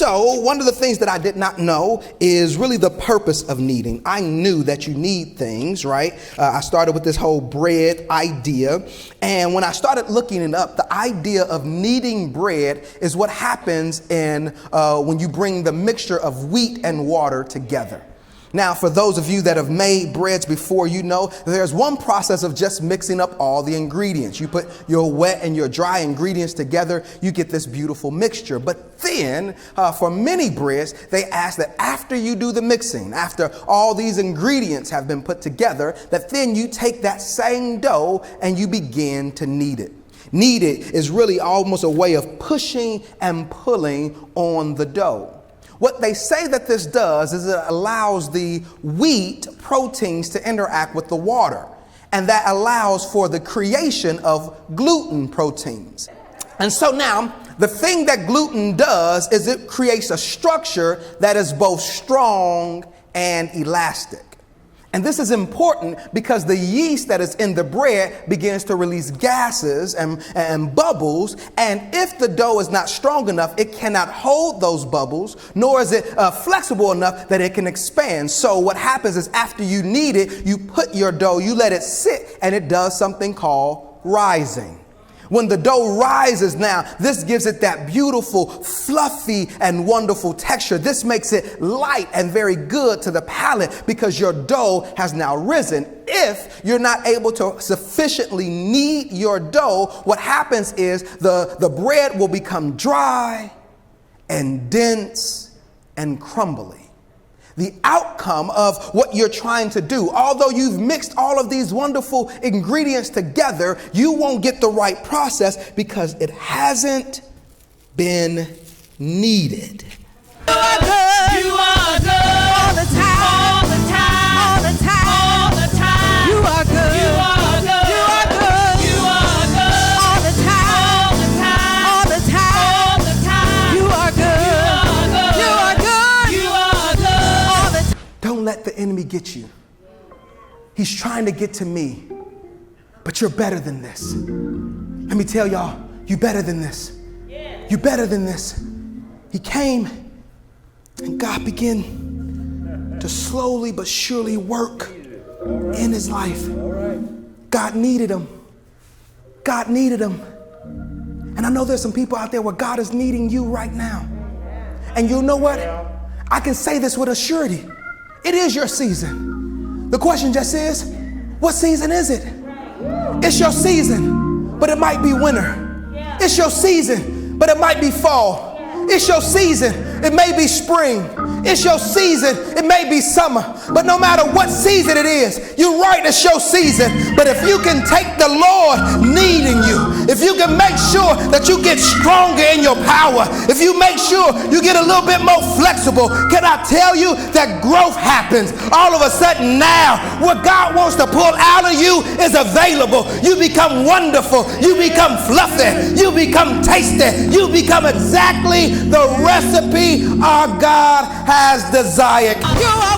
So one of the things that I did not know is really the purpose of kneading. I knew that you need things, right? I started with this whole bread idea. And when I started looking it up, the idea of kneading bread is what happens when you bring the mixture of wheat and water together. Now, for those of you that have made breads before, you know there's one process of just mixing up all the ingredients. You put your wet and your dry ingredients together, you get this beautiful mixture. But then for many breads, they ask that after you do the mixing, after all these ingredients have been put together, that then you take that same dough and you begin to knead it. Knead it is really almost a way of pushing and pulling on the dough. What they say that this does is it allows the wheat proteins to interact with the water, and that allows for the creation of gluten proteins. And so now the thing that gluten does is it creates a structure that is both strong and elastic. And this is important because the yeast that is in the bread begins to release gases and bubbles. And if the dough is not strong enough, it cannot hold those bubbles, nor is it flexible enough that it can expand. So what happens is after you knead it, you put your dough, you let it sit, and it does something called rising. When the dough rises now, this gives it that beautiful, fluffy, and wonderful texture. This makes it light and very good to the palate because your dough has now risen. If you're not able to sufficiently knead your dough, what happens is the bread will become dry and dense and crumbly. The outcome of what you're trying to do, although you've mixed all of these wonderful ingredients together, you won't get the right process because it hasn't been kneaded. You are good. You are good. All the time. All the time. All the time. All the time. You are good. You are good. You are good. You are good. All the time. All the time. All the time. All the time. You are good. You are good. You are good. All the time. Don't let the enemy get you. He's trying to get to me, but you're better than this. Let me tell y'all, you better than this. You better than this. He came and God began to slowly but surely work in his life. God needed him. God needed him. And I know there's some people out there where God is needing you right now. And you know what? I can say this with a surety. It is your season. The question just is, what season is it? It's your season, but it might be winter. It's your season, but it might be fall. It's your season. It may be spring. It's your season. It may be summer. But no matter what season it is, you're right, it's your season. But if you can take the Lord needing you, if you can make sure that you get stronger in your power, if you make sure you get a little bit more flexible, can I tell you that growth happens? All of a sudden now, what God wants to pull out of you is available. You become wonderful. You become fluffy. You become tasty. You become exactly the recipe our God has desired. You are